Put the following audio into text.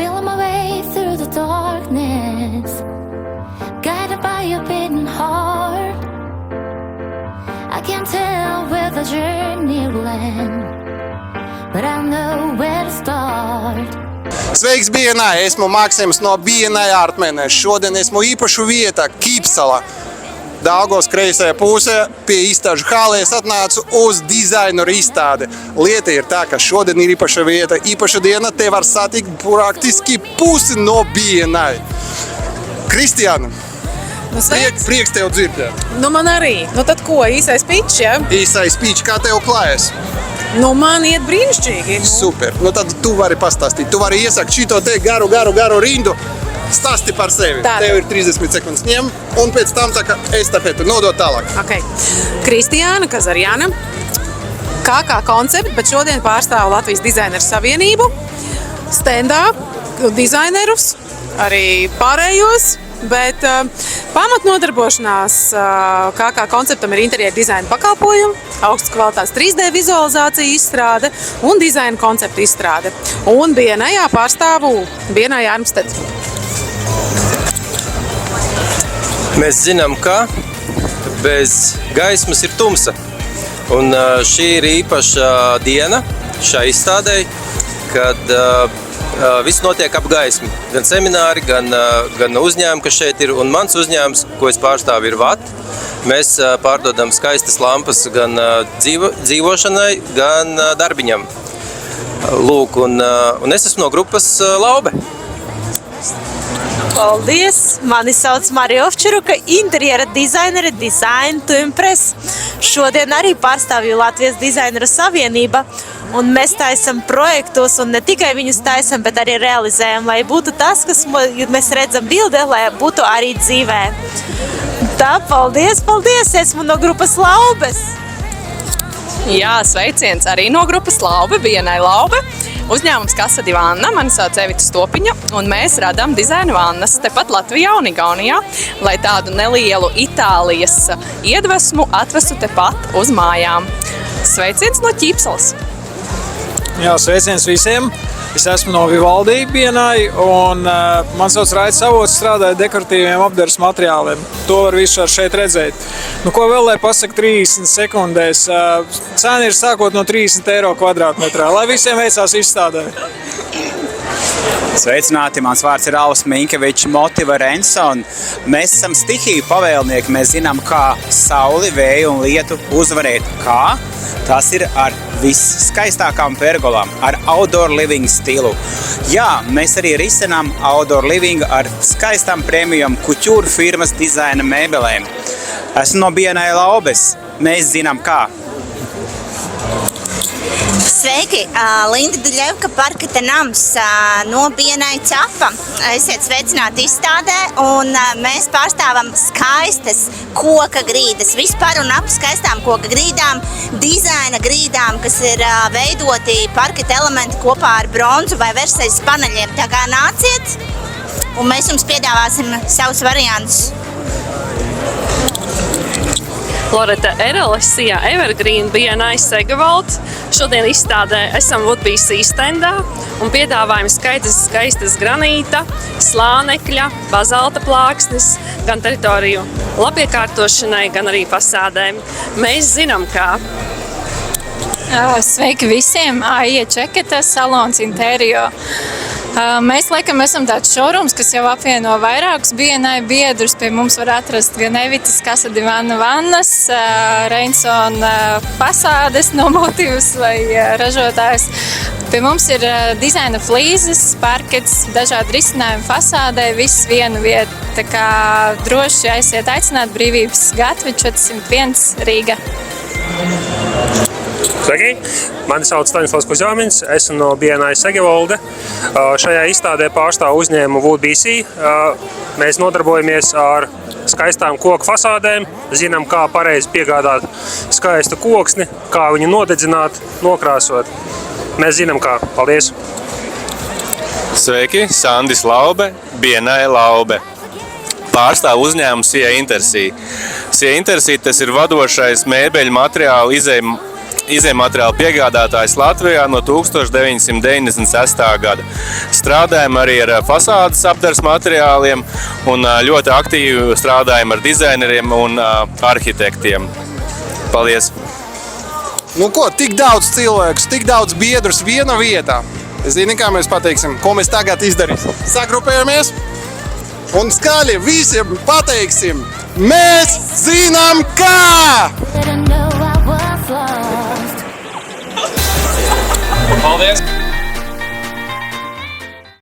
feeling my way through the darkness, guided by a beating heart. I can't tell where the journey will end, but I know where to start. Sveiks BNI, esmu Maksims no BNI Artmenes. Šodien esmu īpašu vietā Kipsala. Daugavas kreisajā pusē pie izstāžu hālē es atnācu uz dizaineru izstādi. Lieta ir tā, ka šodien ir īpaša vieta, īpaša diena, te var satikt praktiski pusi no BNI. Kristiāna, prieks tev dzirdēt. Man arī. Tad ko, īsais pičs, ja? Īsais pičs, kā tev klājas? Man iet brīnišķīgi. Super, tad tu vari pastāstīt. Tu vari iesakt šito te garu rindu. Stāsti par sevi. Tātad. Tev ir 30 sekundes ņem, un pēc tam tā kā estafetu nodot tālāk. Okay. Kristiāna Kazarjana, KK koncepti, bet šodien pārstāvu Latvijas Dizaineru Savienību, stand-up, dizainerus, arī pārējos, bet pamatnodarbošanās KK konceptam ir interjera dizaina pakalpojumi, augstas kvalitātes 3D vizualizācija izstrāde un dizaina konceptu izstrāde. Un BNI pārstāvu BNI Armstead. Mēs zinām, ka bez gaismas ir tumsa. Un šī ir īpaša diena šai izstādei, kad viss notiek ap gaismu. Gan semināri, gan uzņēmumi, kas šeit ir. Un mans uzņēmums, ko es pārstāvu, ir VAT. Mēs pārdodam skaistas lampas gan dzīvošanai, gan darbiņam. Lūk, un es esmu no grupas Laube. Paldies! Mani sauc Marija Ovčaruka, interjera dizainere Design to Impress. Šodien arī pārstāvju Latvijas Dizaineru Savienība, un mēs taisam projektus, un ne tikai viņus taisam, bet arī realizējam, lai būtu tas, kas mēs redzam bildē, lai būtu arī dzīvē. Tā, paldies! Esmu no grupas Laubes! Jā, sveiciens arī no grupas Laube, BNI Laube. Uzņēmums Casa di Vanna, mani sauc Evita Stopiņa, un mēs radām dizaina vannas tepat Latvijā un Igaunijā, lai tādu nelielu Itālijas iedvesmu atvestu tepat uz mājām. Sveiciens no Ķīpsalas! Jā, sveiciens visiem! Es esmu no Vivaldi BNI, un man sauc Raits Avots, strādāju dekoratīviem apdares materiāliem. To var visu šeit redzēt. Ko vēl lai pasaka 30 sekundēs? Cena ir sākot no 30 eiro kvadrātmetrā, lai visiem veicās izstādē. Sveicināti, mans vārds ir Alvs Minkevičs, Motiva Renson. Mēs esam stihiju pavēlnieki, mēs zinām, kā sauli, vēju un lietu uzvarēt. Kā? Tas ir ar visskaistākām pergolām, ar outdoor living stilu. Jā, mēs arī risinām outdoor living ar skaistām premium kuķūru firmas dizaina mēbelēm. Esmu no BNI Laubes, mēs zinām kā. Sveiki! Linda Duļevka, parketa nams no BNI Capa. Esiet sveicināti izstādē, un mēs pārstāvam skaistas koka grīdas, vispār un ap skaistām koka grīdām, dizaina grīdām, kas ir veidoti parketa elementi kopā ar bronzu vai versejas paneļiem. Tā kā nāciet, un mēs jums piedāvāsim savus variantus. Loreta Erelesija, Evergreen, BNI Segavald. Šodien izstādē esam Woodbee standā un piedāvājam skaistas granīta, slānekļa, bazalta plāksnes, gan teritoriju labiekārtošanai, gan arī fasādēm. Mēs zinām, kā. Sveiki visiem! AIE Čeketa, salons Interio. Mēs laikam esam tāds showrooms, kas jau apvieno vairākus BNI biedrus. Pie mums var atrast gan Evitas Casa di Vanna vannas, Renson fasādes no Motivas vai ražotājs. Pie mums ir dizaina flīzes, parkets, dažādi risinājumi fasādē, viss vienu vietu. Tā kā droši aiziet aicināt Brīvības gatvi 401 Rīga. Sveiki! Mani sauc Staņislavs Kuzjāmiņš, esmu no BNI Segevalde. Šajā izstādē pārstāvu uzņēmumu Woodbee. Mēs nodarbojamies ar skaistām koku fasādēm, zinām, kā pareizi piegādāt skaistu koksni, kā viņu nodedzināt, nokrāsot. Mēs zinām, kā. Paldies! Sveiki! Sandis Laube, BNI Laube. Pārstāv uzņēmumu SIA Intersea. SIA Intersea tas ir vadošais mēbeļu materiālu izējumateriālu piegādātājs Latvijā no 1996. gada. Strādājam arī ar fasādes apdars materiāliem un ļoti aktīvi strādājam ar dizaineriem un arhitektiem. Paldies! Nu ko, tik daudz cilvēkus, tik daudz biedrus viena vietā. Zini, kā mēs pateiksim, ko mēs tagad izdarīsim? Sagrupējamies un skaļi visiem pateiksim, mēs zinām kā! Didn't know I was lost. Paldies!